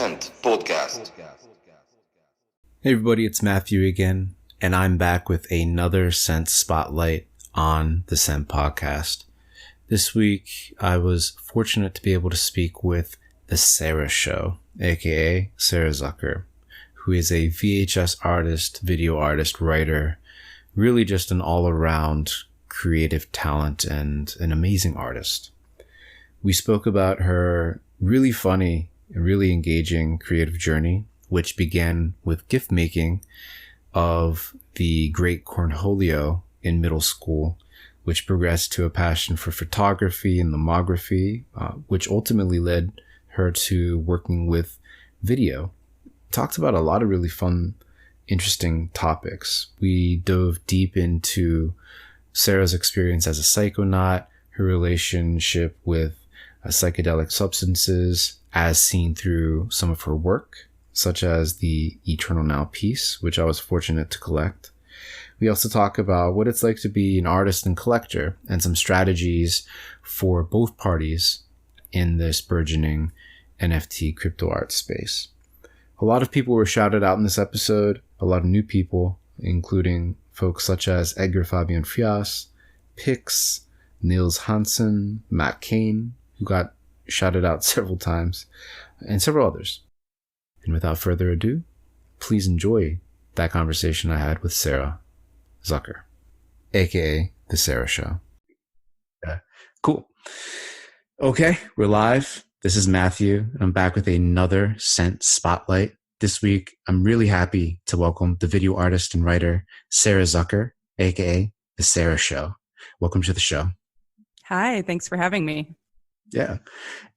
Scent Podcast. Hey everybody, it's Matthew again, and I'm back with another Scent Spotlight on the Scent Podcast. This week, I was fortunate to be able to speak with TheSarahShow, aka Sarah Zucker, who is a VHS artist, video artist, writer, really just an all-around creative talent and an amazing artist. We spoke about her really funny and really engaging creative journey, which began with gift making of the Great Cornholio in middle school, which progressed to a passion for photography and Lemography, which ultimately led her to working with video. Talked about a lot of really fun, interesting topics. We dove deep into Sarah's experience as a psychonaut, her relationship with psychedelic substances as seen through some of her work, such as the Eternal Now piece, which I was fortunate to collect. We also talk about what it's like to be an artist and collector and some strategies for both parties in this burgeoning NFT crypto art space. A lot of people were shouted out in this episode, a lot of new people, including folks such as Edgar Fabian Frias, Pix, Niels Hansen, Matt Kane, who got shouted out several times, and several others. And without further ado, please enjoy that conversation I had with Sarah Zucker, aka The Sarah Show. Yeah. Cool. Okay, we're live. This is Matthew, and I'm back with another Scent Spotlight. This week, I'm really happy to welcome the video artist and writer, Sarah Zucker, aka The Sarah Show. Welcome to the show. Hi, thanks for having me. Yeah.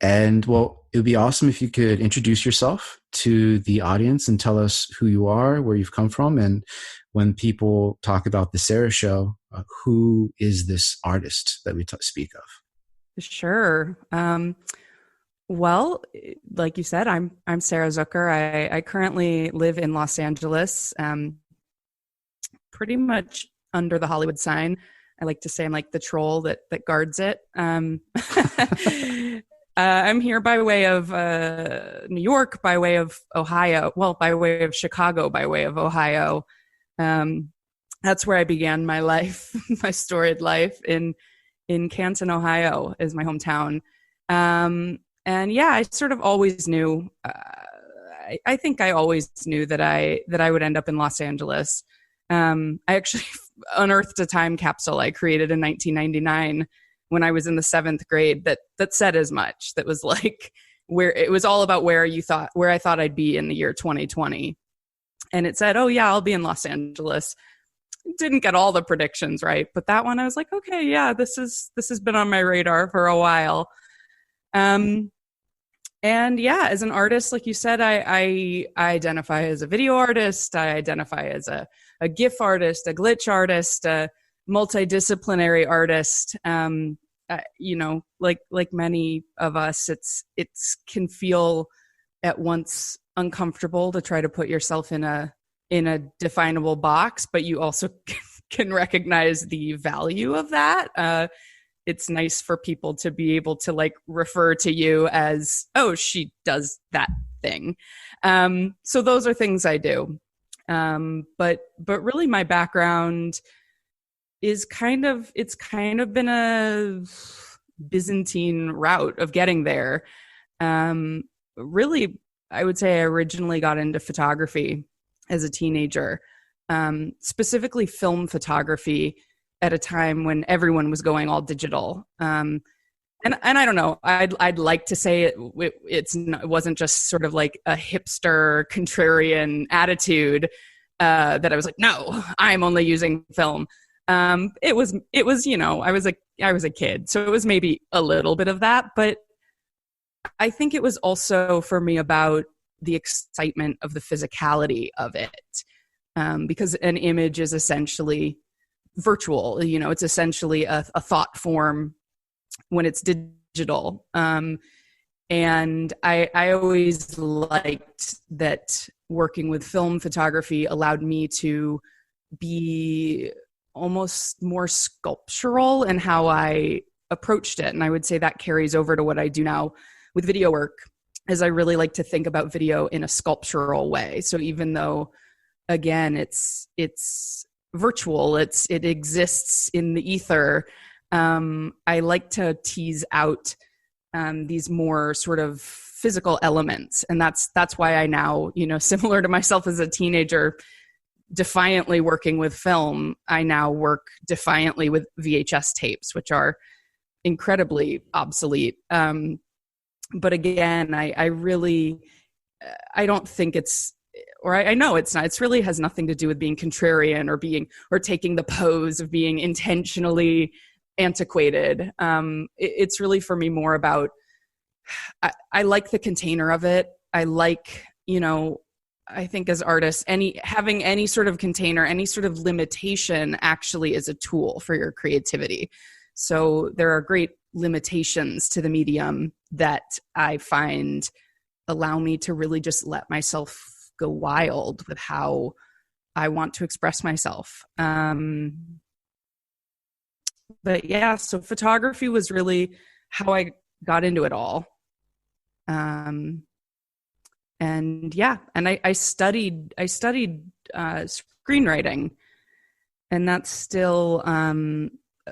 And well, it would be awesome if you could introduce yourself to the audience and tell us who you are, where you've come from, and when people talk about the Sarah Show, who is this artist that we speak of? Sure. Well, like you said, I'm Sarah Zucker. I currently live in Los Angeles, pretty much under the Hollywood sign. I like to say I'm like the troll that guards it. I'm here by way of New York, by way of Ohio, well, by way of Chicago, by way of Ohio. That's where I began my life, my storied life in Canton, Ohio is my hometown. And yeah, I sort of always knew, I think I always knew that I would end up in Los Angeles. I actually unearthed a time capsule I created in 1999 when I was in the 7th grade that said as much. That was like where it was all about where I thought I'd be in the year 2020. And it said, oh yeah, I'll be in Los Angeles. Didn't get all the predictions right, but that one I was like, okay, yeah, this has been on my radar for a while. And yeah, as an artist, like you said, I identify as a video artist. I identify as a GIF artist, a glitch artist, a multidisciplinary artist. Like many of us, it's can feel at once uncomfortable to try to put yourself in a definable box, but you also can recognize the value of that. It's nice for people to be able to like refer to you as, oh, she does that thing. So those are things I do. But really my background is it's kind of been a Byzantine route of getting there. Really, I would say I originally got into photography as a teenager, specifically film photography at a time when everyone was going all digital. And I don't know, I'd like to say it wasn't just sort of like a hipster contrarian attitude that I was like, no, I'm only using film. It was, I was a kid, so it was maybe a little bit of that, but I think it was also for me about the excitement of the physicality of it. Because an image is essentially virtual, it's essentially a thought form when it's digital. And I always liked that working with film photography allowed me to be almost more sculptural in how I approached it. And I would say that carries over to what I do now with video work. is I really like to think about video in a sculptural way. So even though, again, it's virtual, it exists in the ether, I like to tease out these more sort of physical elements. And that's why I now, similar to myself as a teenager, defiantly working with film, I now work defiantly with VHS tapes, which are incredibly obsolete. But again, I really, I don't think it's, or I know it's not, it's really has nothing to do with being contrarian or taking the pose of being intentionally antiquated. It's really for me more about, I like the container of it. I like, I think as artists, having any sort of container, any sort of limitation actually is a tool for your creativity. So there are great limitations to the medium that I find allow me to really just let myself go wild with how I want to express myself. But yeah, so photography was really how I got into it all. And I studied screenwriting, and that's still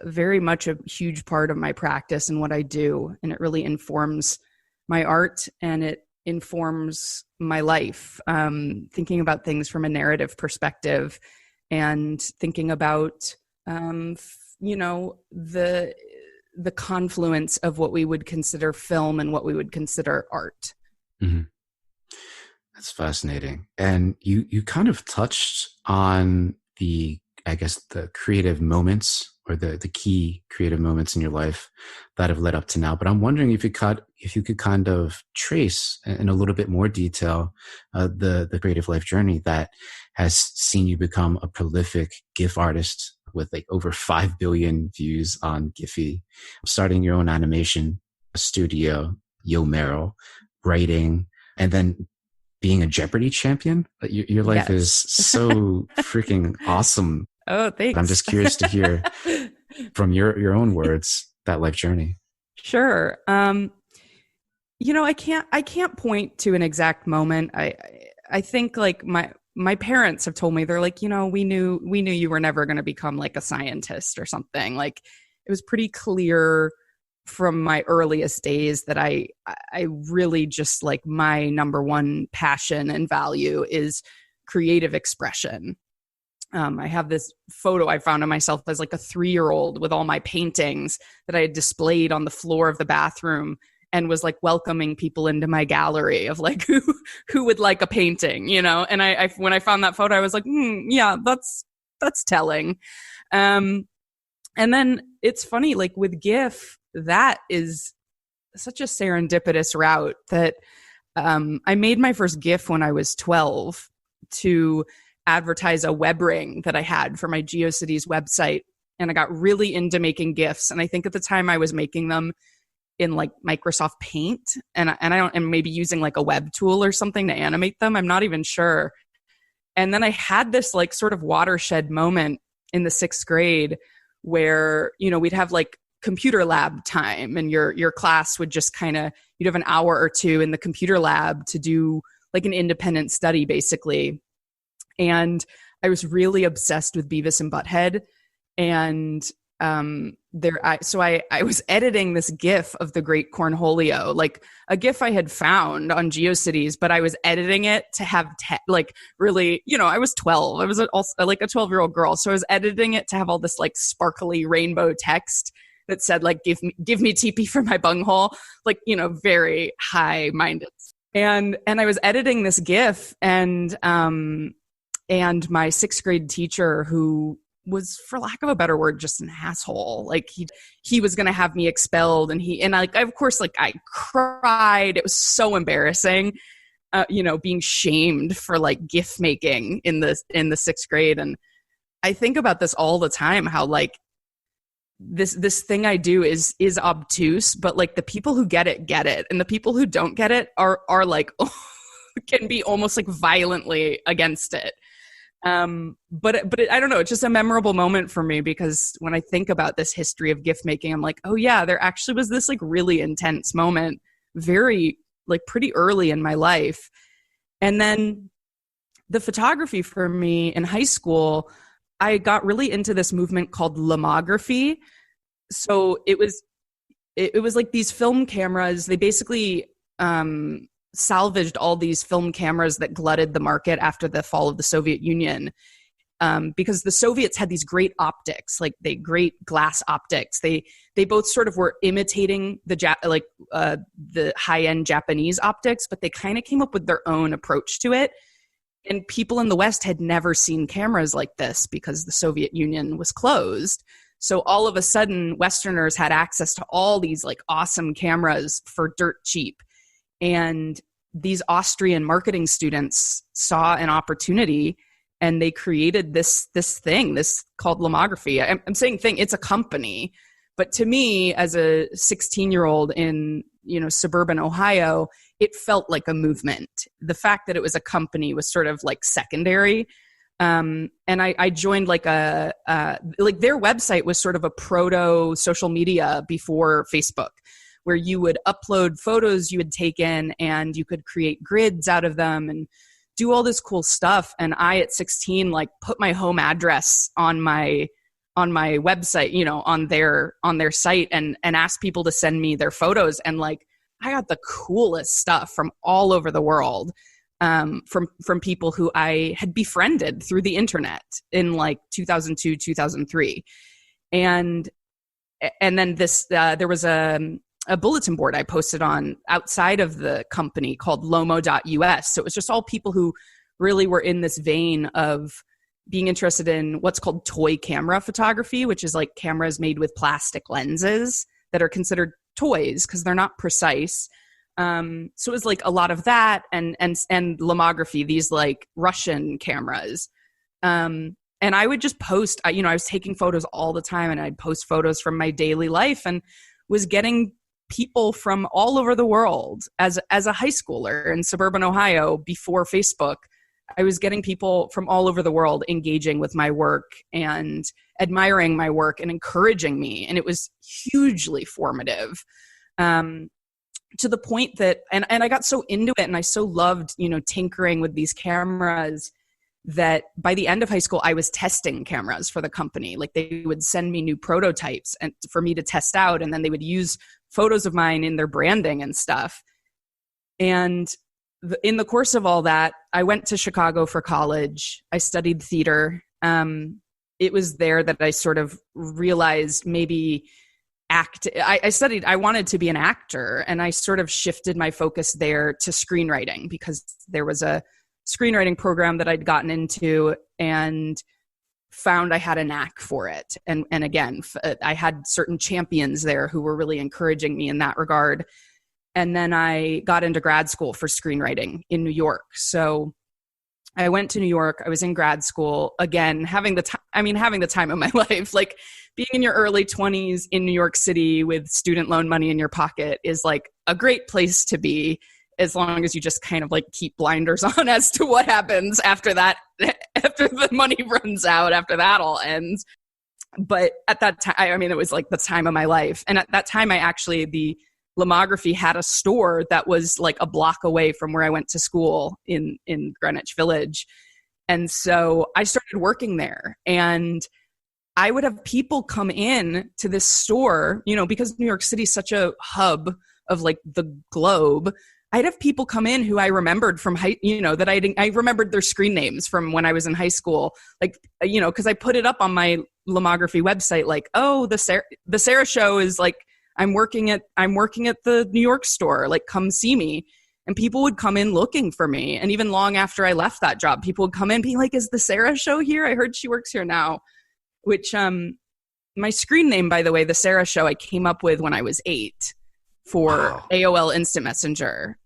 very much a huge part of my practice and what I do. And it really informs my art, and it informs my life, thinking about things from a narrative perspective, and thinking about, the confluence of what we would consider film and what we would consider art. Mm-hmm. That's fascinating. And you kind of touched on the creative moments, or the key creative moments in your life that have led up to now. But I'm wondering if you could kind of trace in a little bit more detail the creative life journey that has seen you become a prolific GIF artist with like over 5 billion views on Giphy, starting your own animation studio, Yo Merrill, writing, and then being a Jeopardy champion. Your life is so freaking awesome. Oh, thanks. I'm just curious to hear from your own words that life journey. Sure. I can't point to an exact moment. I think like my parents have told me, they're like, we knew you were never going to become like a scientist or something. Like, it was pretty clear from my earliest days that I really just like, my number one passion and value is creative expression. I have this photo I found of myself as like a 3-year-old with all my paintings that I had displayed on the floor of the bathroom, and was like welcoming people into my gallery of like who would like a painting, And I when I found that photo, I was like, yeah, that's telling. And then it's funny, like with GIF, that is such a serendipitous route that I made my first GIF when I was 12 to advertise a web ring that I had for my GeoCities website. And I got really into making GIFs. And I think at the time I was making them in like Microsoft Paint, and maybe using like a web tool or something to animate them. I'm not even sure. And then I had this like sort of watershed moment in the 6th grade where, we'd have like computer lab time, and your class would just you'd have an hour or two in the computer lab to do like an independent study basically. And I was really obsessed with Beavis and Butthead. And I was editing this GIF of the Great Cornholio, like a GIF I had found on GeoCities, but I was editing it to have really, I was 12. I was also like a 12-year-old girl. So I was editing it to have all this like sparkly rainbow text that said like, give me TP for my bunghole, like, very high minded. And I was editing this GIF, and my 6th grade teacher, who was, for lack of a better word, just an asshole. Like he was going to have me expelled, and I cried. It was so embarrassing, being shamed for like GIF making in the 6th grade. And I think about this all the time, how like this thing I do is obtuse, but like the people who get it, and the people who don't get it are like, can be almost like violently against it. But I don't know, it's just a memorable moment for me, because when I think about this history of GIF making, I'm like, oh yeah, there actually was this like really intense moment very like pretty early in my life. And then the photography for me in high school, I got really into this movement called Lemography. So it was like these film cameras. They basically salvaged all these film cameras that glutted the market after the fall of the Soviet Union. Because the Soviets had these great optics, like great glass optics. They both sort of were imitating the high-end Japanese optics, but they kind of came up with their own approach to it. And people in the West had never seen cameras like this because the Soviet Union was closed. So all of a sudden, Westerners had access to all these like awesome cameras for dirt cheap. And these Austrian marketing students saw an opportunity, and they created this thing called Lemography. I'm saying thing, it's a company. But to me, as a 16-year-old in suburban Ohio, it felt like a movement. The fact that it was a company was sort of like secondary. And I joined like their website was sort of a proto social media before Facebook, where you would upload photos you had taken and you could create grids out of them and do all this cool stuff. And I, at 16, like put my home address on my website, on their site, and asked people to send me their photos. And like, I got the coolest stuff from all over the world, from people who I had befriended through the internet in like 2002, 2003. And then there was a bulletin board I posted on outside of the company called lomo.us. So it was just all people who really were in this vein of being interested in what's called toy camera photography, which is like cameras made with plastic lenses that are considered toys because they're not precise. So it was like a lot of that and Lemography, these like Russian cameras. And I would just post, I was taking photos all the time, and I'd post photos from my daily life and was getting people from all over the world. As a high schooler in suburban Ohio before Facebook, I was getting people from all over the world engaging with my work and admiring my work and encouraging me. And it was hugely formative, to the point that, and I got so into it, and I so loved, tinkering with these cameras, that by the end of high school, I was testing cameras for the company. Like, they would send me new prototypes and for me to test out, and then they would use photos of mine in their branding and stuff. And in the course of all that, I went to Chicago for college. I studied theater. It was there that I sort of realized maybe I wanted to be an actor, and I sort of shifted my focus there to screenwriting, because there was a screenwriting program that I'd gotten into and found I had a knack for it. And again, I had certain champions there who were really encouraging me in that regard. And then I got into grad school for screenwriting in New York. So I went to New York. I was in grad school, again, having the time of my life. Like, being in your early 20s in New York City with student loan money in your pocket is like a great place to be, as long as you just kind of like keep blinders on as to what happens after that, after the money runs out, after that all ends. But at that time, it was like the time of my life. And at that time, the Lemography had a store that was like a block away from where I went to school in Greenwich Village. And so I started working there, and I would have people come in to this store, because New York City is such a hub of like the globe. I'd have people come in who I remembered from that I remembered their screen names from when I was in high school. Like, because I put it up on my Lemography website, like, oh, the Sarah Show is like, I'm working at the New York store, like, come see me. And people would come in looking for me. And even long after I left that job, people would come in being like, is the Sarah Show here? I heard she works here now. Which, my screen name, by the way, the Sarah Show, I came up with when I was 8 for AOL Instant Messenger.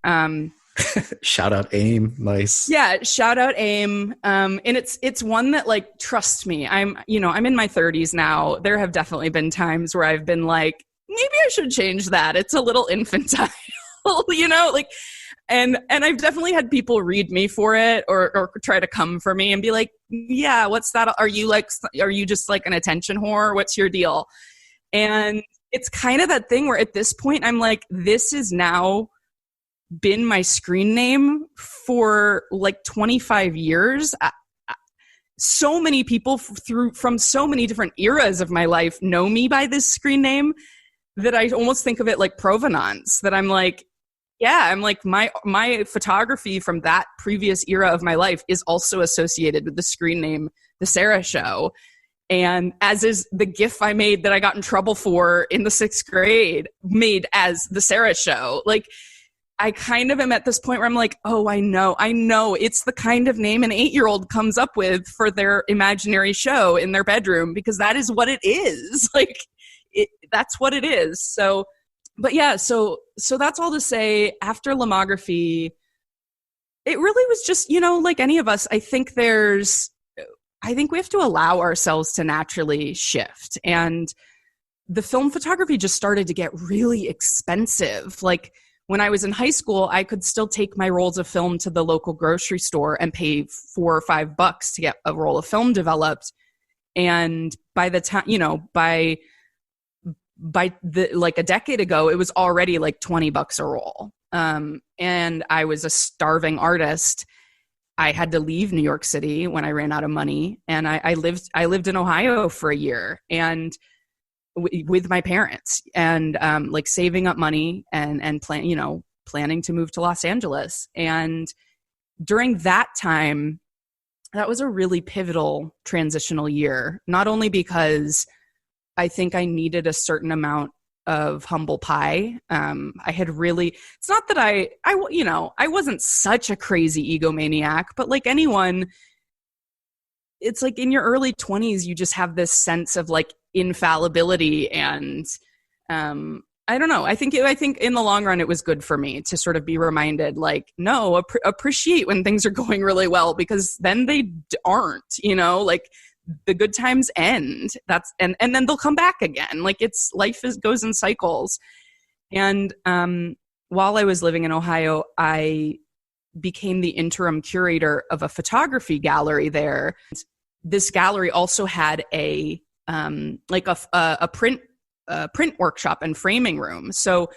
Shout out AIM. Nice. Yeah. Shout out AIM. And it's one that, like, trust me, I'm in my 30s now. There have definitely been times where I've been like, maybe I should change that. It's a little infantile, and I've definitely had people read me for it or try to come for me and be like, yeah, what's that? Are you just like an attention whore? What's your deal? And it's kind of that thing where at this point I'm like, this is now been my screen name for like 25 years. So many people from so many different eras of my life know me by this screen name that I almost think of it like provenance, that I'm like, yeah, I'm like, my photography from that previous era of my life is also associated with the screen name TheSarahShow. And as is the GIF I made that I got in trouble for in the 6th grade, made as TheSarahShow. Like, I kind of am at this point where I'm like, oh, I know. It's the kind of name an 8-year-old comes up with for their imaginary show in their bedroom, because that is what it is. Like, that's what it is. So, but yeah, so that's all to say, after Lemography, it really was just, like any of us, I think we have to allow ourselves to naturally shift. And the film photography just started to get really expensive. Like, when I was in high school, I could still take my rolls of film to the local grocery store and pay $4 or $5 to get a roll of film developed. And by the time, like a decade ago, it was already like $20 a roll. And I was a starving artist. I had to leave New York City when I ran out of money, and I lived in Ohio for a year, and with my parents, and like saving up money and planning to move to Los Angeles. And during that time, that was a really pivotal transitional year, not only because I think I needed a certain amount of humble pie. I had really, it's not that I wasn't such a crazy egomaniac, but like anyone, it's like in your early 20s, you just have this sense of like infallibility. And I don't know. I think in the long run, it was good for me to sort of be reminded, like, no, appreciate when things are going really well, because then they aren't, like, the good times end. And then they'll come back again. Like, goes in cycles. And while I was living in Ohio, I became the interim curator of a photography gallery there. This gallery also had a print workshop and framing room. So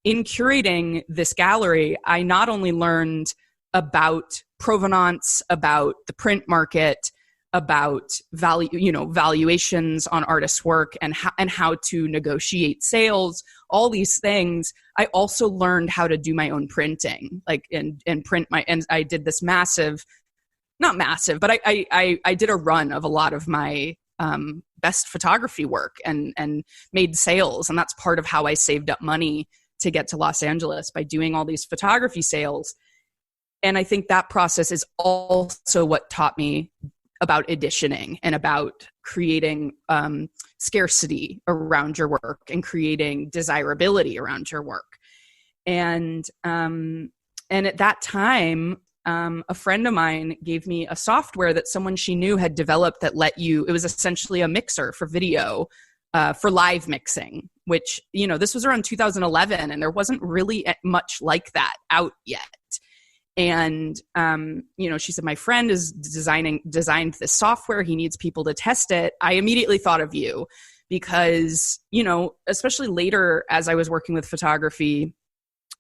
in curating this gallery, I not only learned about provenance, about the print market, about valuations on artists' work, and how to negotiate sales, all these things. I also learned how to do my own printing, like and print and I did this not massive, but I did a run of a lot of my best photography work and made sales. And that's part of how I saved up money to get to Los Angeles, by doing all these photography sales. And I think that process is also what taught me about editioning and about creating scarcity around your work and creating desirability around your work. And at that time, a friend of mine gave me a software that someone she knew had developed that it was essentially a mixer for video, for live mixing, which, this was around 2011, and there wasn't really much like that out yet. And, she said, my friend is designed this software. He needs people to test it. I immediately thought of you because, especially later as I was working with photography,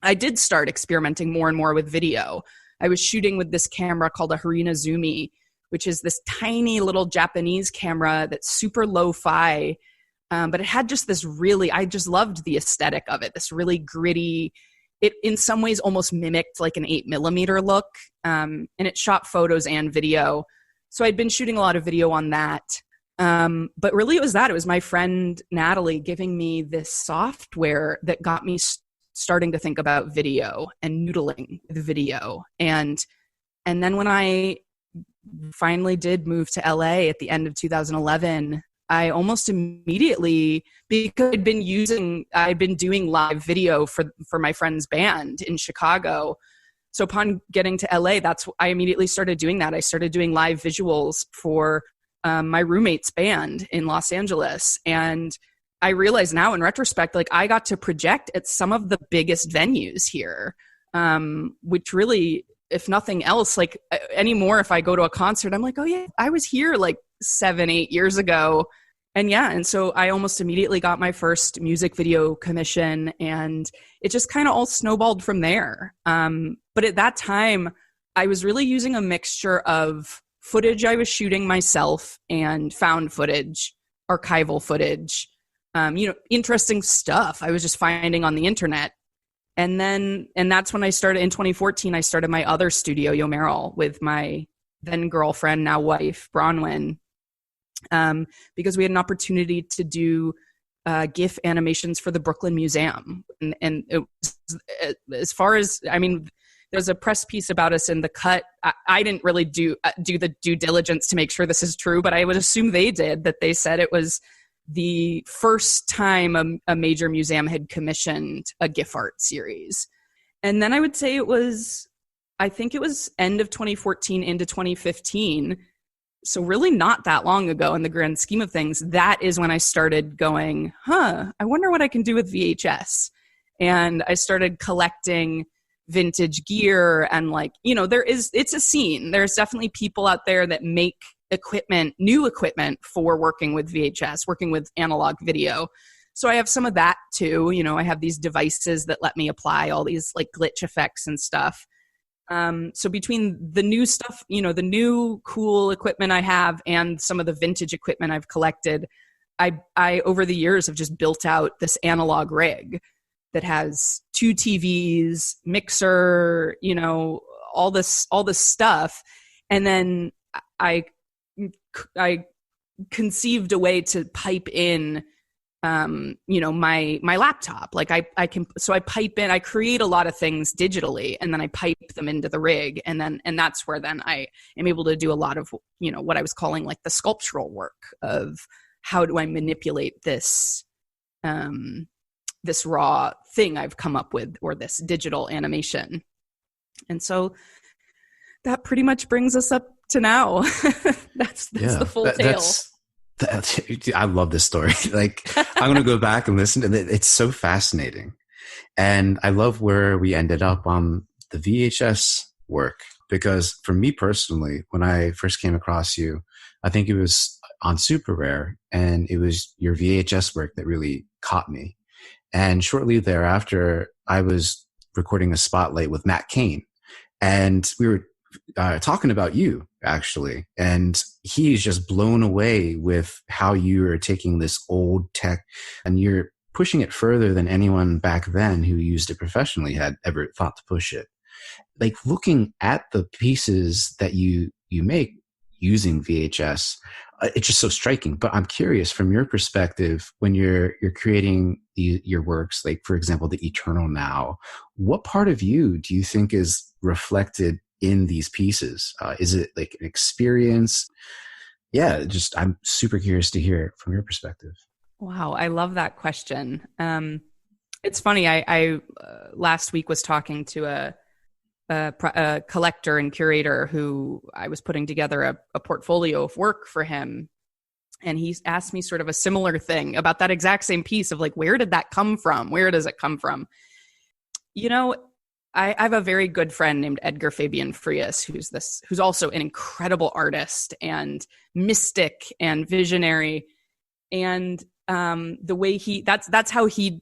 I did start experimenting more and more with video. I was shooting with this camera called a Harina Zumi, which is this tiny little Japanese camera that's super lo-fi. But it had just this I just loved the aesthetic of it, this really gritty. It in some ways almost mimicked like an 8mm look, and it shot photos and video. So I'd been shooting a lot of video on that. But really it was my friend Natalie giving me this software that got me starting to think about video and noodling with video. And then when I finally did move to LA at the end of 2011, I almost immediately, because I'd been doing live video for my friend's band in Chicago. So upon getting to LA, I immediately started doing that. I started doing live visuals for my roommate's band in Los Angeles. And I realize now in retrospect, like, I got to project at some of the biggest venues here, which really, if nothing else, like anymore, if I go to a concert, I'm like, oh yeah, I was here like 7-8 years ago. And so I almost immediately got my first music video commission, and it just kind of all snowballed from there. But at that time, I was really using a mixture of footage I was shooting myself and found footage, archival footage, interesting stuff I was just finding on the internet. And that's when I started in 2014, I started my other studio, Yomeral, with my then girlfriend, now wife, Bronwyn, because we had an opportunity to do GIF animations for the Brooklyn Museum. And it was, as far as, I mean, there's a press piece about us in The Cut. I didn't really do the due diligence to make sure this is true, but I would assume they did, that they said it was the first time a major museum had commissioned a GIF art series. And then I would say I think it was end of 2014 into 2015. So really not that long ago in the grand scheme of things. That is when I started going, I wonder what I can do with VHS. And I started collecting vintage gear, and it's a scene. There's definitely people out there that make new equipment for working with VHS, working with analog video. So I have some of that too. I have these devices that let me apply all these like glitch effects and stuff. So between the new stuff, the new cool equipment I have and some of the vintage equipment I've collected, I over the years have just built out this analog rig that has 2 TVs, mixer, all this stuff. And then I conceived a way to pipe in, my laptop. Like I pipe in, I create a lot of things digitally, and then I pipe them into the rig. And that's where then I am able to do a lot of, what I was calling like the sculptural work of how do I manipulate this, this raw thing I've come up with, or this digital animation. And so that pretty much brings us up to now. that's the full tale. I love this story. Like, I'm going to go back and listen to it. It's so fascinating. And I love where we ended up on the VHS work, because for me personally, when I first came across you, I think it was on Super Rare, and it was your VHS work that really caught me. And shortly thereafter, I was recording a spotlight with Matt Kane, and we were talking about you, actually. And he's just blown away with how you are taking this old tech and you're pushing it further than anyone back then who used it professionally had ever thought to push it. Like, looking at the pieces that you make using VHS, it's just so striking. But I'm curious, from your perspective, when you're creating your works, like, for example, the Eternal Now, what part of you do you think is reflected in these pieces? Is it like an experience? Yeah, I'm super curious to hear from your perspective. Wow, I love that question. It's funny. I last week was talking to a collector and curator who I was putting together a portfolio of work for him. And he asked me sort of a similar thing about that exact same piece of like, where did that come from? Where does it come from? I have a very good friend named Edgar Fabian Frias, who's also an incredible artist and mystic and visionary. And the way that's how he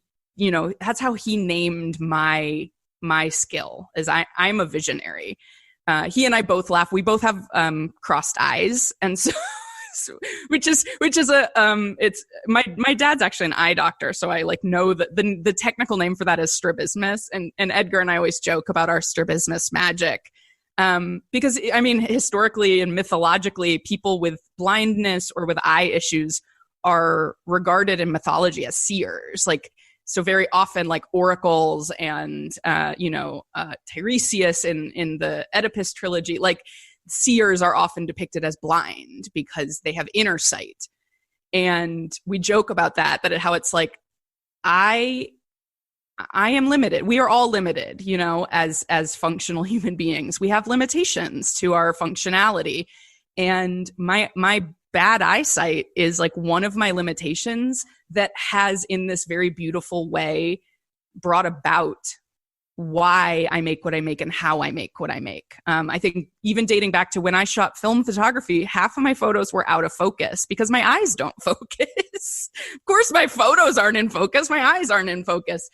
named my skill, is I'm a visionary. He and I both laugh. We both have crossed eyes, and so which is it's my dad's actually an eye doctor, so I know that the technical name for that is strabismus, and Edgar and I always joke about our strabismus magic, because I mean, historically and mythologically, people with blindness or with eye issues are regarded in mythology as seers. So very often, like oracles and Tiresias in the Oedipus trilogy, like seers are often depicted as blind because they have inner sight. And we joke about that how it's like, I am limited. We are all limited, as functional human beings. We have limitations to our functionality. And my bad eyesight is like one of my limitations that has, in this very beautiful way, brought about why I make what I make and how I make what I make. I think even dating back to when I shot film photography, half of my photos were out of focus because my eyes don't focus. Of course, my photos aren't in focus. My eyes aren't in focus.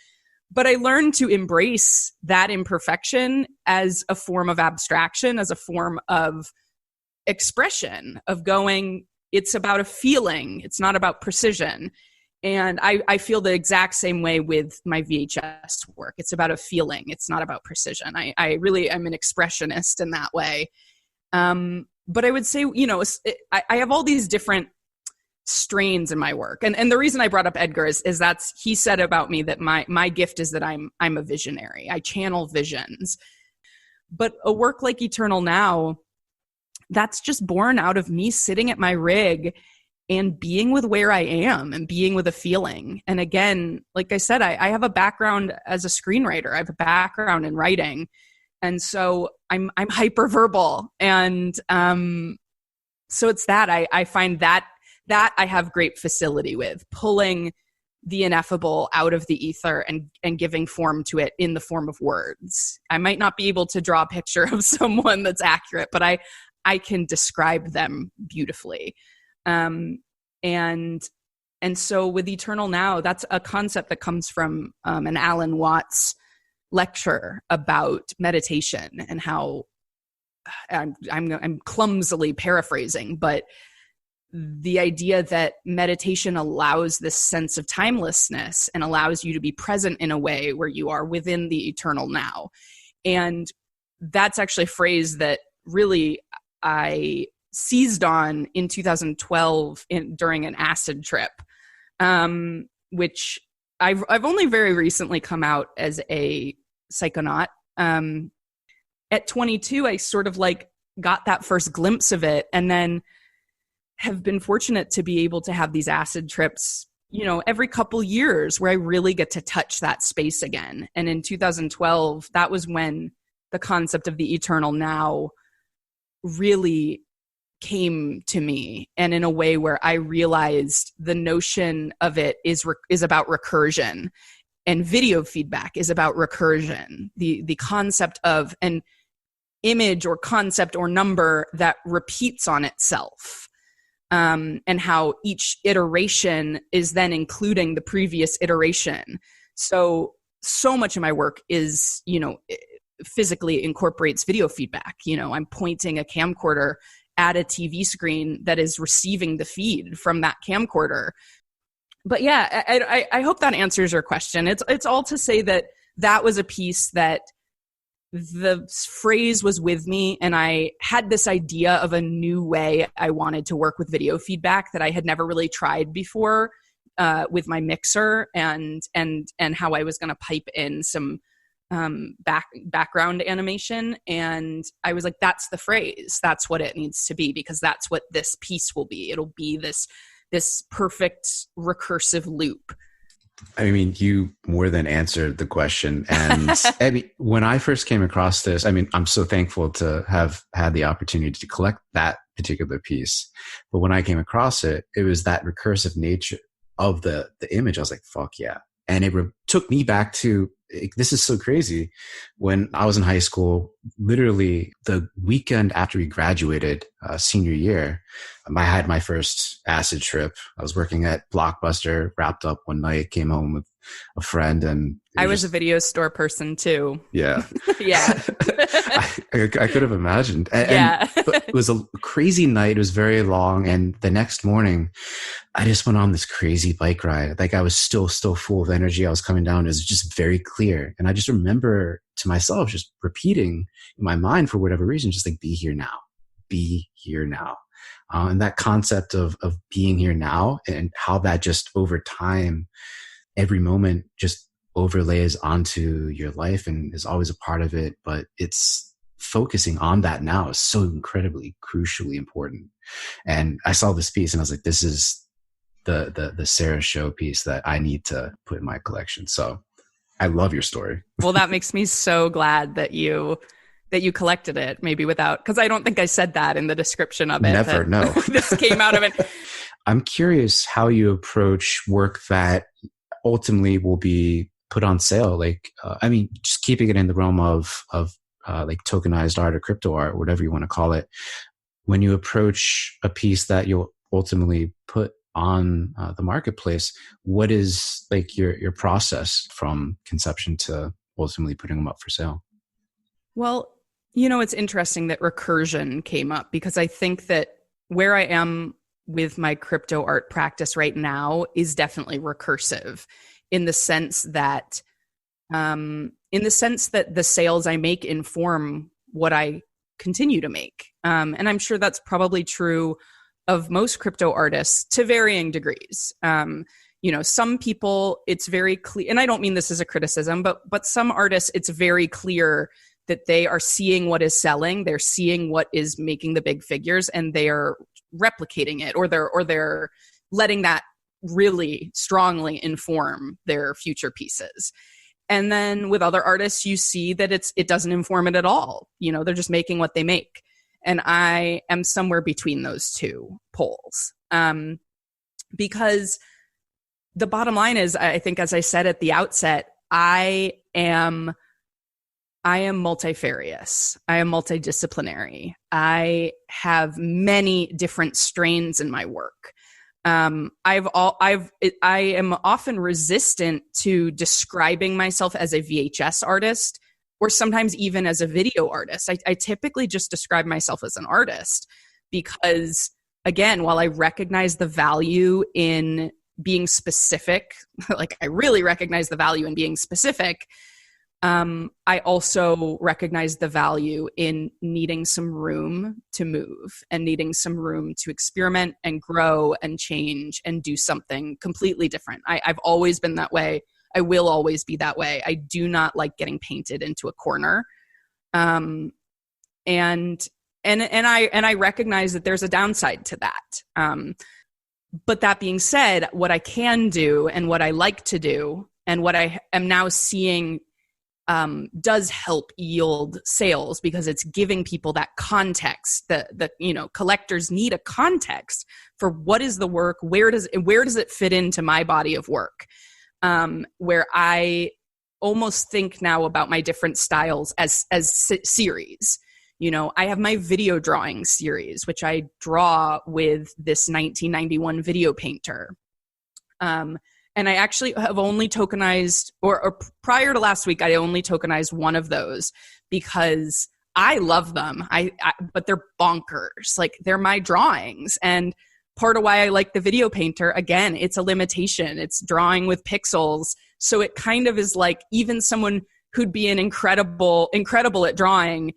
But I learned to embrace that imperfection as a form of abstraction, as a form of expression, of going, it's about a feeling. It's not about precision. And I feel the exact same way with my VHS work. It's about a feeling. It's not about precision. I really am an expressionist in that way. But I would say, I have all these different strains in my work. And the reason I brought up Edgar is he said about me that my gift is that I'm a visionary. I channel visions. But a work like Eternal Now, that's just born out of me sitting at my rig and being with where I am and being with a feeling. And again, like I said, I have a background as a screenwriter. I have a background in writing. And so I'm hyperverbal. And so it's that I find that I have great facility with, pulling the ineffable out of the ether and giving form to it in the form of words. I might not be able to draw a picture of someone that's accurate, but I can describe them beautifully. And so with Eternal Now, that's a concept that comes from an Alan Watts lecture about meditation and how I'm clumsily paraphrasing, but the idea that meditation allows this sense of timelessness and allows you to be present in a way where you are within the eternal now. And that's actually a phrase that really I seized on in 2012 during an acid trip, which I've only very recently come out as a psychonaut. At 22, I sort of got that first glimpse of it, and then have been fortunate to be able to have these acid trips, every couple years where I really get to touch that space again. And in 2012, that was when the concept of the eternal now really came to me, and in a way where I realized the notion of it is about recursion, and video feedback is about recursion. The concept of an image or concept or number that repeats on itself, and how each iteration is then including the previous iteration. So much of my work is, physically incorporates video feedback. I'm pointing a camcorder at a TV screen that is receiving the feed from that camcorder. But yeah, I hope that answers your question. It's all to say that was a piece that the phrase was with me, and I had this idea of a new way I wanted to work with video feedback that I had never really tried before, with my mixer and how I was going to pipe in some background animation. And I was like, that's the phrase. That's what it needs to be, because that's what this piece will be. It'll be this perfect recursive loop. I mean, you more than answered the question. And I mean, when I first came across this, I'm so thankful to have had the opportunity to collect that particular piece. But when I came across it, it was that recursive nature of the image. I was like, fuck yeah. And it took me back to, this is so crazy. When I was in high school, literally the weekend after we graduated, senior year, I had my first acid trip. I was working at Blockbuster, wrapped up one night, came home with a friend, and I was a video store person too. Yeah. Yeah. I could have imagined. But it was a crazy night. It was very long. And the next morning, I just went on this crazy bike ride. I was still full of energy. I was coming down. It was just very clear. And I just remember to myself just repeating in my mind, for whatever reason, just be here now, be here now. And that concept of being here now, and how that just over time, every moment just overlays onto your life and is always a part of it. But it's focusing on that now is so incredibly, crucially important. And I saw this piece and I was like, this is the Sarah Show piece that I need to put in my collection. So I love your story. Well, that makes me so glad that you collected it, maybe because I don't think I said that in the description of it. Never, no. This came out of it. I'm curious how you approach work that ultimately will be put on sale? Like, I mean, just keeping it in the realm of like tokenized art or crypto art, whatever you want to call it. When you approach a piece that you'll ultimately put on the marketplace, what is like your process from conception to ultimately putting them up for sale? Well, it's interesting that recursion came up, because I think that where I am with my crypto art practice right now is definitely recursive, in the sense that the sales I make inform what I continue to make. And I'm sure that's probably true of most crypto artists to varying degrees. Some people, it's very clear, and I don't mean this as a criticism, but some artists, it's very clear that they are seeing what is selling, they're seeing what is making the big figures, and they are replicating it, or they're letting that really strongly inform their future pieces. And then with other artists, you see that it doesn't inform it at all. They're just making what they make. And I am somewhere between those two poles. Because the bottom line is, I think, as I said at the outset, I am multifarious. I am multidisciplinary. I have many different strains in my work. I am often resistant to describing myself as a VHS artist, or sometimes even as a video artist. I typically just describe myself as an artist, because, again, while I recognize the value in being specific, like I really recognize the value in being specific, I also recognize the value in needing some room to move, and needing some room to experiment and grow and change and do something completely different. I've always been that way. I will always be that way. I do not like getting painted into a corner. And I recognize that there's a downside to that. But that being said, what I can do and what I like to do, and what I am now seeing does help yield sales, because it's giving people that context. The collectors need a context for what is the work, where does it fit into my body of work, where I almost think now about my different styles as series. I have my video drawing series, which I draw with this 1991 video painter. And I actually have only tokenized, or prior to last week, I only tokenized one of those, because I love them. But they're bonkers. Like, they're my drawings. And part of why I like the video painter, again, it's a limitation. It's drawing with pixels. So it kind of is like, even someone who'd be an incredible at drawing,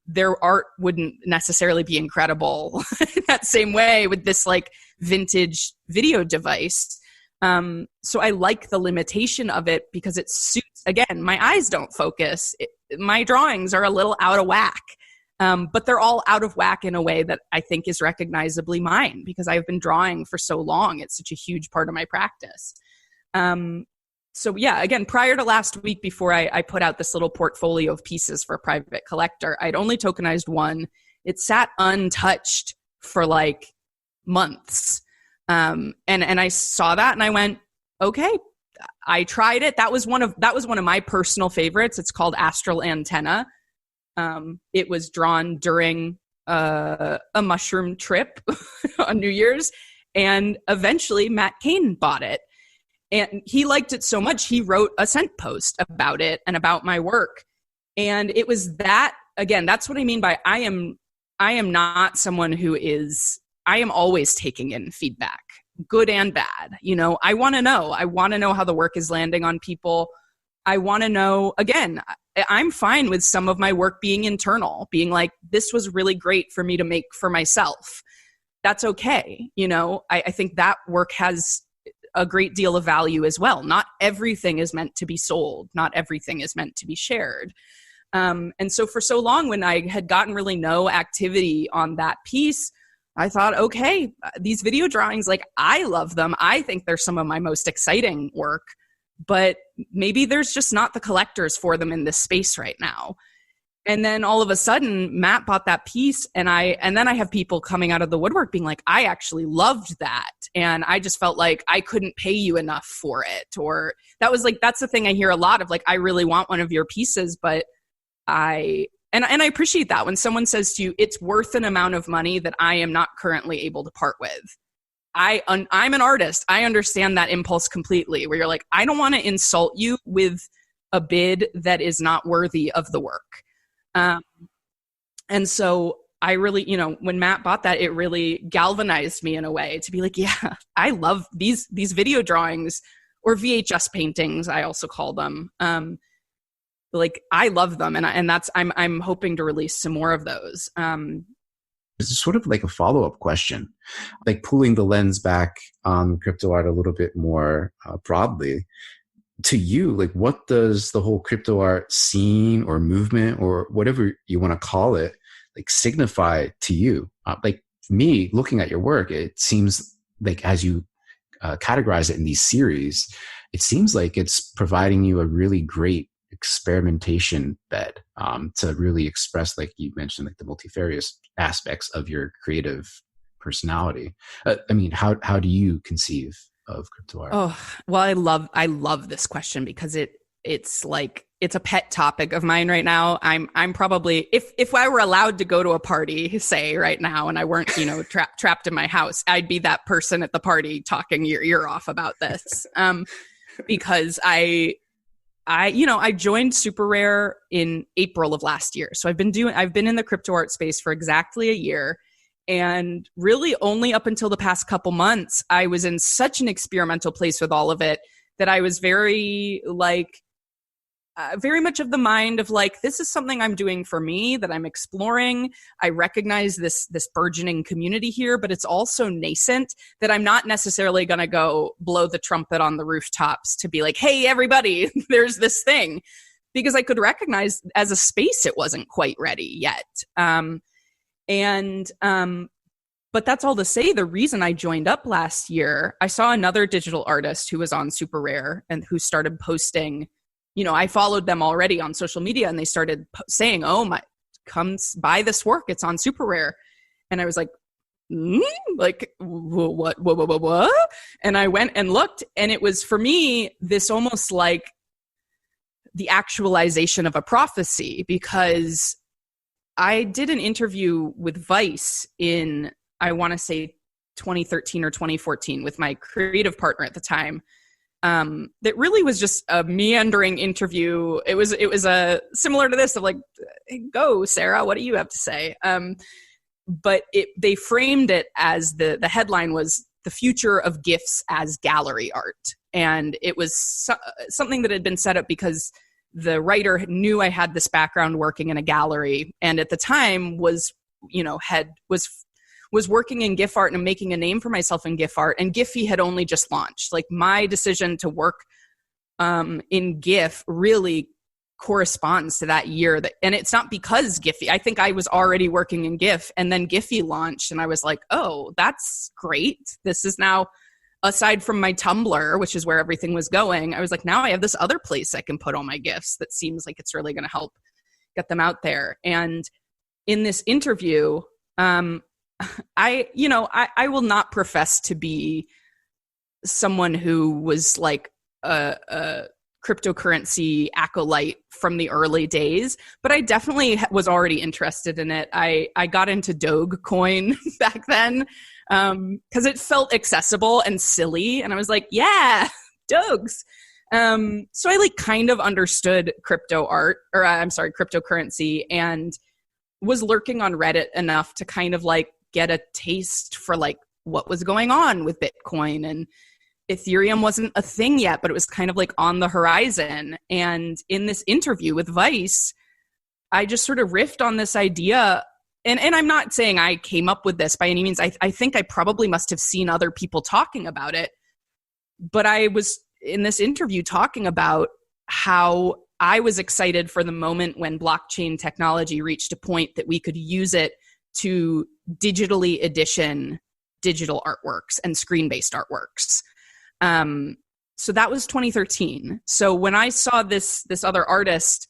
their art wouldn't necessarily be incredible in that same way with this like vintage video device. So I like the limitation of it, because it suits, again, my eyes don't focus. My drawings are a little out of whack, but they're all out of whack in a way that I think is recognizably mine, because I've been drawing for so long. It's such a huge part of my practice. So yeah, again, prior to last week, before I put out this little portfolio of pieces for a private collector, I'd only tokenized one. It sat untouched for like months. And I saw that and I went, okay, I tried it. That was one of my personal favorites. It's called Astral Antenna. It was drawn during a mushroom trip on New Year's, and eventually Matt Kane bought it, and he liked it so much he wrote a scent post about it and about my work. And it was that, again, that's what I mean by I am not someone who is, I am always taking in feedback, good and bad. I want to know how the work is landing on people. I want to know, again, I'm fine with some of my work being internal, being like, this was really great for me to make for myself. That's okay. I think that work has a great deal of value as well. Not everything is meant to be sold. Not everything is meant to be shared. And so for so long, when I had gotten really no activity on that piece, I thought, okay, these video drawings, like, I love them. I think they're some of my most exciting work, but maybe there's just not the collectors for them in this space right now. And then all of a sudden, Matt bought that piece, and then I have people coming out of the woodwork being like, I actually loved that. and I just felt like I couldn't pay you enough for it. Or that's the thing I hear a lot of, like, I really want one of your pieces, but I appreciate that when someone says to you, it's worth an amount of money that I am not currently able to part with. I'm an artist. I understand that impulse completely, where you're like, I don't want to insult you with a bid that is not worthy of the work. And so I really, when Matt bought that, it really galvanized me in a way to be like, yeah, I love these video drawings, or VHS paintings, I also call them. Like, I love them, and I'm hoping to release some more of those. It's sort of like a follow-up question, like pulling the lens back on crypto art a little bit more broadly. To you, like, what does the whole crypto art scene or movement, or whatever you want to call it, like, signify to you? Like, me, looking at your work, it seems like, as you categorize it in these series, it seems like it's providing you a really great experimentation bed to really express, like you mentioned, like the multifarious aspects of your creative personality. I mean, how do you conceive of crypto art? Oh, well, I love this question, because it's like, it's a pet topic of mine right now. I'm probably, if I were allowed to go to a party, say right now, and I weren't, trapped in my house, I'd be that person at the party talking your ear off about this. Because I joined Super Rare in April of last year. So I've been in the crypto art space for exactly a year. And really only up until the past couple months, I was in such an experimental place with all of it that I was very much of the mind of like, this is something I'm doing for me, that I'm exploring. I recognize this burgeoning community here, but it's also nascent, that I'm not necessarily going to go blow the trumpet on the rooftops to be like, hey, everybody, there's this thing, because I could recognize as a space it wasn't quite ready yet. But that's all to say, the reason I joined up last year, I saw another digital artist who was on Super Rare and who started posting, I followed them already on social media, and they started saying, oh, come buy this work, it's on Super Rare. And I was like, like, what? And I went and looked, and it was, for me, this almost like the actualization of a prophecy, because I did an interview with Vice in, I want to say 2013 or 2014, with my creative partner at the time. That really was just a meandering interview. It was similar to this, of like, hey, go Sarah, what do you have to say? But they framed it as the headline was "The Future of GIFs as Gallery Art," and it was something that had been set up because the writer knew I had this background working in a gallery, and at the time was working in GIF art and making a name for myself in GIF art, and Giphy had only just launched. Like, my decision to work in GIF really corresponds to that year. And it's not because Giphy. I think I was already working in GIF, and then Giphy launched, and I was like, oh, that's great. This is now, aside from my Tumblr, which is where everything was going, I was like, now I have this other place I can put all my GIFs that seems like it's really going to help get them out there. And in this interview, I will not profess to be someone who was like a cryptocurrency acolyte from the early days, but I definitely was already interested in it. I got into Dogecoin back then because it felt accessible and silly, and I was like, yeah, Dogs. So I like kind of understood cryptocurrency, and was lurking on Reddit enough to kind of like get a taste for like what was going on with Bitcoin, and Ethereum wasn't a thing yet, but it was kind of like on the horizon. And in this interview with Vice, I just sort of riffed on this idea. And I'm not saying I came up with this by any means. I think I probably must have seen other people talking about it. But I was in this interview talking about how I was excited for the moment when blockchain technology reached a point that we could use it to digitally edition digital artworks and screen-based artworks. So that was 2013. So when I saw this other artist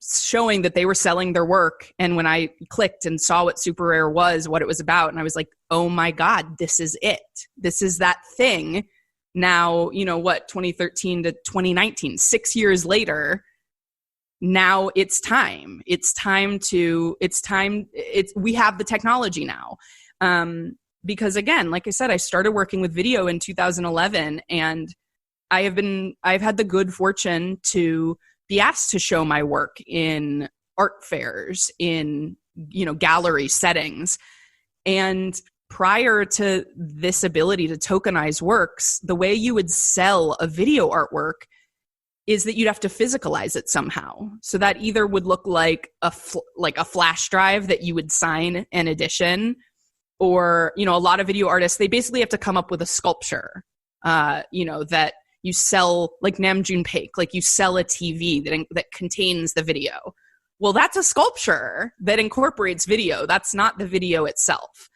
showing that they were selling their work. And when I clicked and saw what Super Rare was, what it was about, and I was like, oh my God, this is it. This is that thing. Now, 2013 to 2019, 6 years later, now we have the technology now. Because again, like I said, I started working with video in 2011, and I've had the good fortune to be asked to show my work in art fairs, in, gallery settings. And prior to this ability to tokenize works, the way you would sell a video artwork is that you'd have to physicalize it somehow. So that either would look like a flash drive that you would sign an edition, or, a lot of video artists, they basically have to come up with a sculpture, that you sell, like Nam June Paik, like you sell a TV that contains the video. Well, that's a sculpture that incorporates video. That's not the video itself.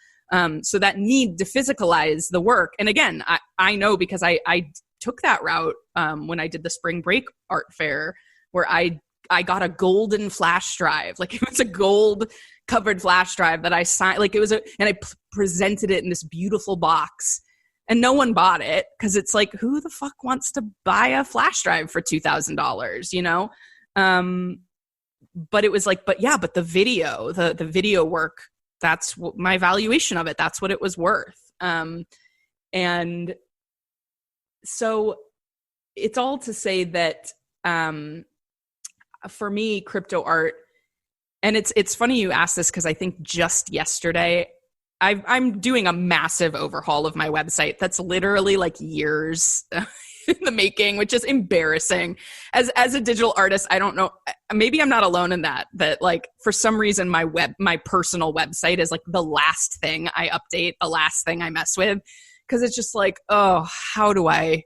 So that need to physicalize the work. And again, I know because I took that route when I did the spring break art fair, where I got a golden flash drive. Like, it was a gold covered flash drive that I signed. Like, and I presented it in this beautiful box, and no one bought it because it's like, who the fuck wants to buy a flash drive for $2,000? But it was like, but the video, the video work, that's my valuation of it. That's what it was worth. And so it's all to say that, for me, crypto art, and it's funny you asked this, because I think just yesterday I'm doing a massive overhaul of my website that's literally like years in the making, which is embarrassing. As a digital artist, I don't know, maybe I'm not alone in that like, for some reason my personal website is like the last thing I update, the last thing I mess with, because it's just like, oh, how do I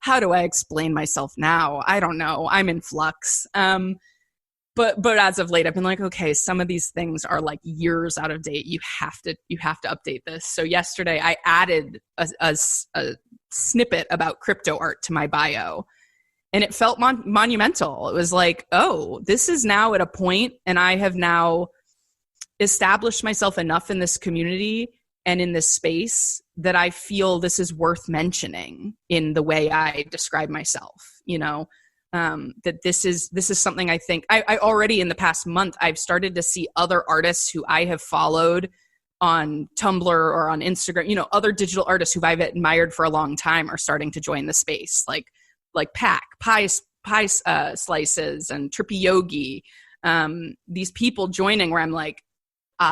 explain myself now? I don't know. I'm in flux. But as of late, I've been like, okay, some of these things are like years out of date. You have to update this. So yesterday I added a snippet about crypto art to my bio, and it felt monumental. It was like, oh, this is now at a point, and I have now established myself enough in this community and in this space that I feel this is worth mentioning in the way I describe myself, that this is something I think I already, in the past month, I've started to see other artists who I have followed on Tumblr or on Instagram, other digital artists who I've admired for a long time are starting to join the space, like Pie Slices and Trippy Yogi. These people joining where I'm like,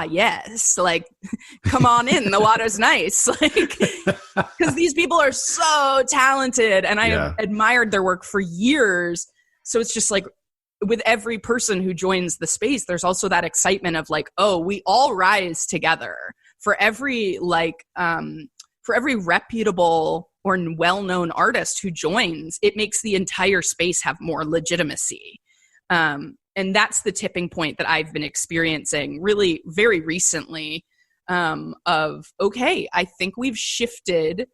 yes, like, come on in, the water's nice. Like, because these people are so talented, and I have admired their work for years. So it's just like, with every person who joins the space, there's also that excitement of like, oh, we all rise together. For every reputable or well-known artist who joins, it makes the entire space have more legitimacy. And that's the tipping point that I've been experiencing really very recently, of, okay, I think we've shifted.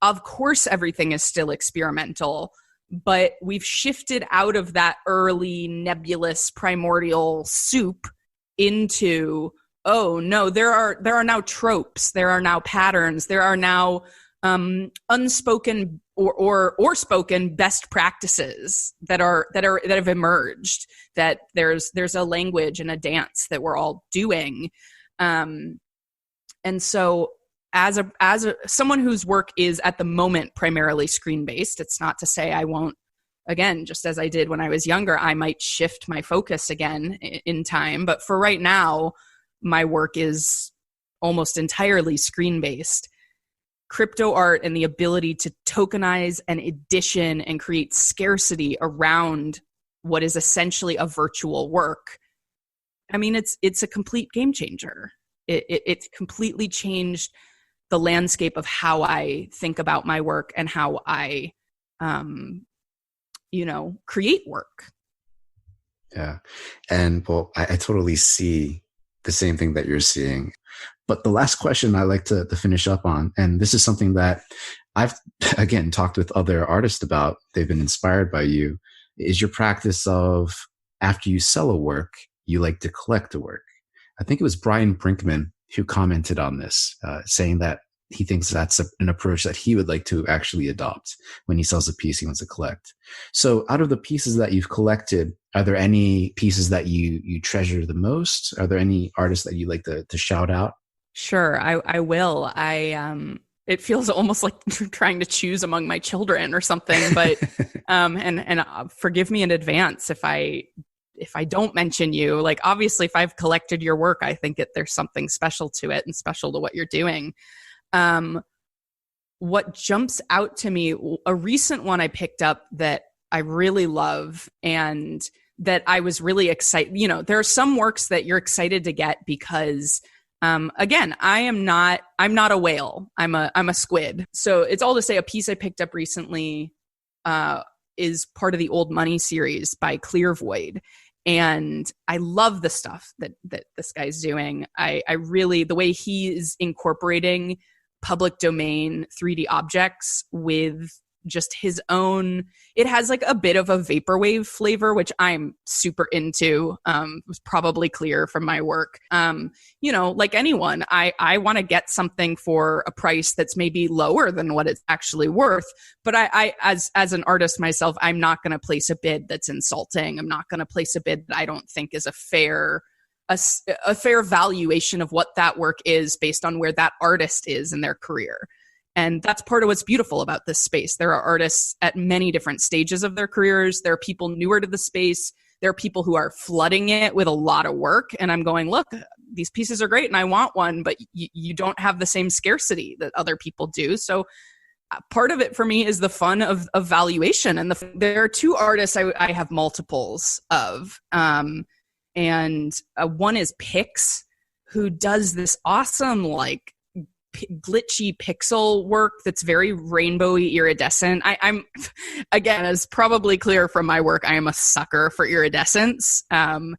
Of course, everything is still experimental, but we've shifted out of that early nebulous primordial soup into, oh no, there are now tropes, there are now patterns, there are now unspoken or spoken best practices that have emerged, that there's a language and a dance that we're all doing. And so as someone whose work is at the moment primarily screen based, it's not to say I won't, again, just as I did when I was younger, I might shift my focus again in time. But for right now, my work is almost entirely screen based. Crypto art and the ability to tokenize and edition and create scarcity around what is essentially a virtual work. I mean, it's a complete game changer. It's completely changed the landscape of how I think about my work and how I, create work. Yeah. And well, I totally see the same thing that you're seeing. But the last question I like to finish up on, and this is something that I've, again, talked with other artists about, they've been inspired by you, is your practice of after you sell a work, you like to collect a work. I think it was Brian Brinkman who commented on this, saying that he thinks that's an approach that he would like to actually adopt when he sells a piece he wants to collect. So out of the pieces that you've collected, are there any pieces that you treasure the most? Are there any artists that you like to shout out? Sure, I will. It feels almost like trying to choose among my children or something, but and forgive me in advance if I don't mention you. Like, obviously, if I've collected your work, I think there's something special to it and special to what you're doing. What jumps out to me, a recent one I picked up that I really love and that I was really excited. You know, there are some works that you're excited to get because, again, I'm not a whale. I'm a squid. So it's all to say a piece I picked up recently, is part of the Old Money series by Clear Void. And I love the stuff that this guy's doing. I really, the way he is incorporating public domain 3D objects with just his own, it has like a bit of a vaporwave flavor, which I'm super into. Was probably clear from my work. You know, like anyone, I want to get something for a price that's maybe lower than what it's actually worth. But I as an artist myself, I'm not going to place a bid that's insulting. I'm not going to place a bid that I don't think is a fair valuation of what that work is based on where that artist is in their career. And that's part of what's beautiful about this space. There are artists at many different stages of their careers. There are people newer to the space. There are people who are flooding it with a lot of work. And I'm going, look, these pieces are great and I want one, but you don't have the same scarcity that other people do. So part of it for me is the fun of valuation. And there are two artists I have multiples of. And one is Pix, who does this awesome, like, glitchy pixel work that's very rainbowy, iridescent. I'm again, as probably clear from my work, I am a sucker for iridescence. And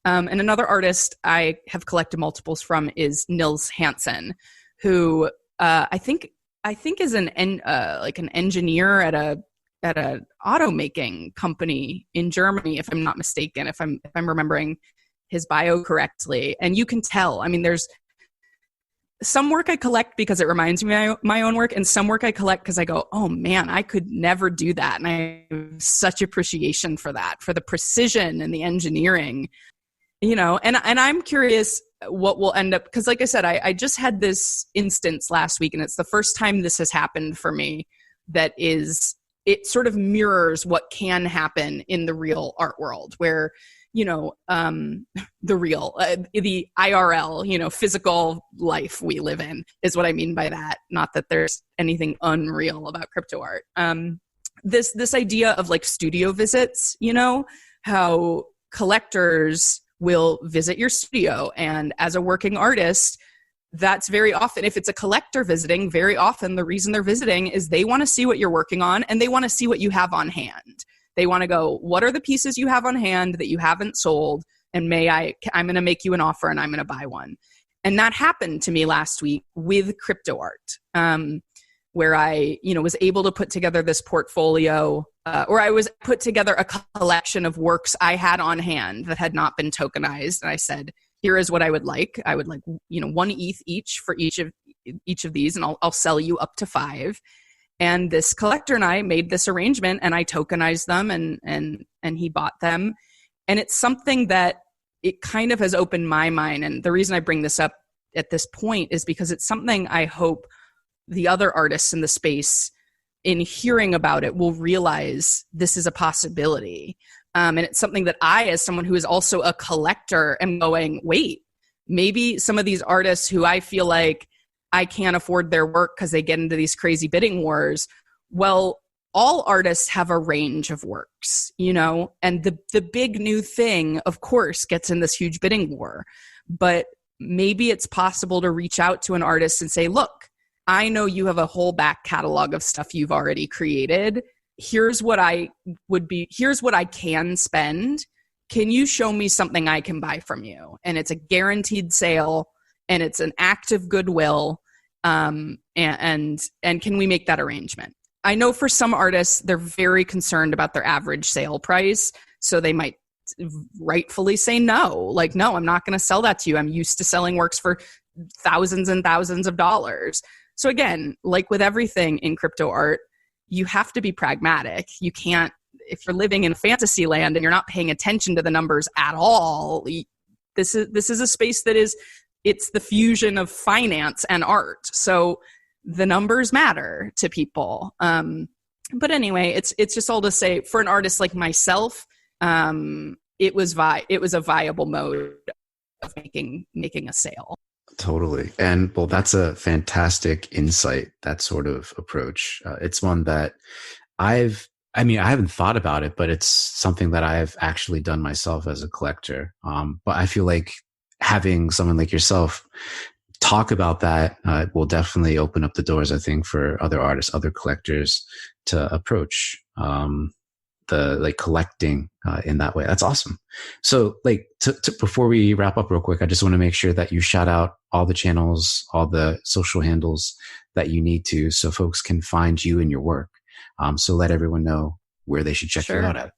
another artist I have collected multiples from is Nils Hansen, who I think is an engineer at a automaking company in Germany, if I'm not mistaken, if I'm remembering his bio correctly. And you can tell, I mean, there's some work I collect because it reminds me of my own work, and some work I collect because I go, oh man, I could never do that. And I have such appreciation for that, for the precision and the engineering, you know, and I'm curious what will end up, because like I said, I just had this instance last week, and it's the first time this has happened for me that it sort of mirrors what can happen in the real art world, where, you know, the IRL, you know, physical life we live in is what I mean by that. Not that there's anything unreal about crypto art. This idea of like studio visits, you know, how collectors will visit your studio, and as a working artist, that's very often, if it's a collector visiting, very often the reason they're visiting is they want to see what you're working on and they want to see what you have on hand. They want to go, what are the pieces you have on hand that you haven't sold? And I'm going to make you an offer and I'm going to buy one. And that happened to me last week with crypto art, where I, you know, was able to put together this portfolio, or I was put together a collection of works I had on hand that had not been tokenized. And I said, here is what I would like. I would like, you know, 1 ETH each for each of these, and I'll sell you up to 5. And this collector and I made this arrangement, and I tokenized them, and he bought them. And it's something that it kind of has opened my mind. And the reason I bring this up at this point is because it's something I hope the other artists in the space, in hearing about it, will realize this is a possibility. And it's something that I, as someone who is also a collector, am going, wait, maybe some of these artists who I feel like I can't afford their work because they get into these crazy bidding wars. Well, all artists have a range of works, you know, and the big new thing, of course, gets in this huge bidding war. But maybe it's possible to reach out to an artist and say, look, I know you have a whole back catalog of stuff you've already created. Here's what I can spend. Can you show me something I can buy from you? And it's a guaranteed sale, and it's an act of goodwill, and can we make that arrangement? I know for some artists, they're very concerned about their average sale price, so they might rightfully say no. Like, no, I'm not going to sell that to you. I'm used to selling works for thousands and thousands of dollars. So again, like with everything in crypto art, you have to be pragmatic. You can't, if you're living in fantasy land and you're not paying attention to the numbers at all, this is a space that is, it's the fusion of finance and art. So the numbers matter to people. But anyway, it's just all to say, for an artist like myself, it was a viable mode of making a sale. Totally. And well, that's a fantastic insight, that sort of approach. It's one that I haven't thought about it, but it's something that I've actually done myself as a collector. But I feel like having someone like yourself talk about that will definitely open up the doors, I think, for other artists, other collectors to approach the like collecting in that way. That's awesome. So like before we wrap up real quick, I just want to make sure that you shout out all the channels, all the social handles that you need to, so folks can find you and your work. So let everyone know where they should check you out at.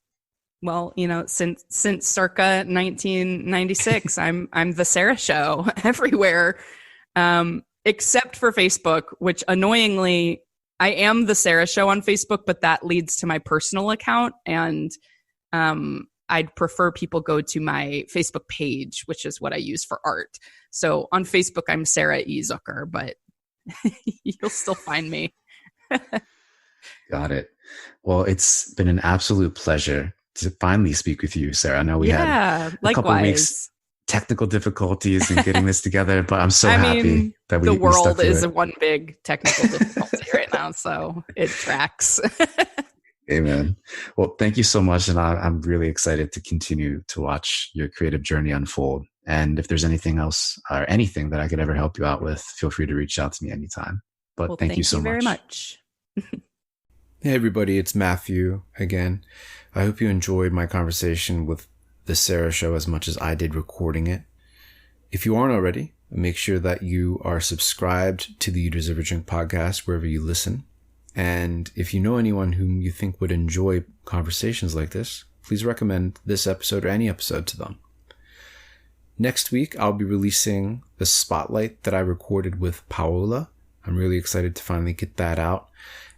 Well, since circa 1996, I'm the Sarah Show everywhere, except for Facebook, which annoyingly, I am the Sarah Show on Facebook, but that leads to my personal account, and I'd prefer people go to my Facebook page, which is what I use for art. So on Facebook, I'm Sarah E. Zucker, but you'll still find me. Got it. Well, it's been an absolute pleasure to finally speak with you, Sarah. I know we had a couple of weeks technical difficulties in getting this together, but I'm so happy that the world is one big technical difficulty right now, so it tracks. Amen. Well, thank you so much, and I'm really excited to continue to watch your creative journey unfold. And if there's anything else or anything that I could ever help you out with, feel free to reach out to me anytime. But thank you so much. Very much. Hey everybody, it's Matthew again. I hope you enjoyed my conversation with The Sarah Show as much as I did recording it. If you aren't already, make sure that you are subscribed to the You Deserve a Drink podcast wherever you listen. And if you know anyone whom you think would enjoy conversations like this, please recommend this episode or any episode to them. Next week, I'll be releasing the spotlight that I recorded with Paola. I'm really excited to finally get that out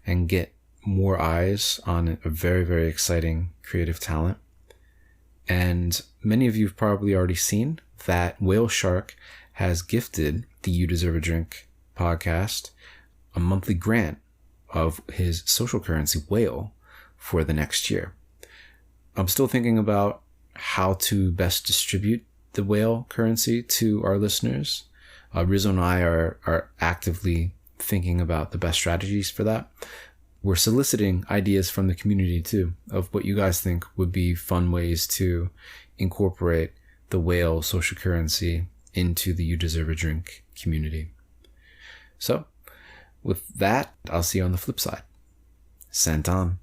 and get more eyes on a very, very exciting creative talent. And many of you have probably already seen that Whale Shark has gifted the You Deserve a Drink podcast a monthly grant of his social currency whale for the next year. I'm still thinking about how to best distribute the whale currency to our listeners. Rizzo and I are actively thinking about the best strategies for that. We're soliciting ideas from the community too, of what you guys think would be fun ways to incorporate the whale social currency into the You Deserve a Drink community. So with that, I'll see you on the flip side. Santan.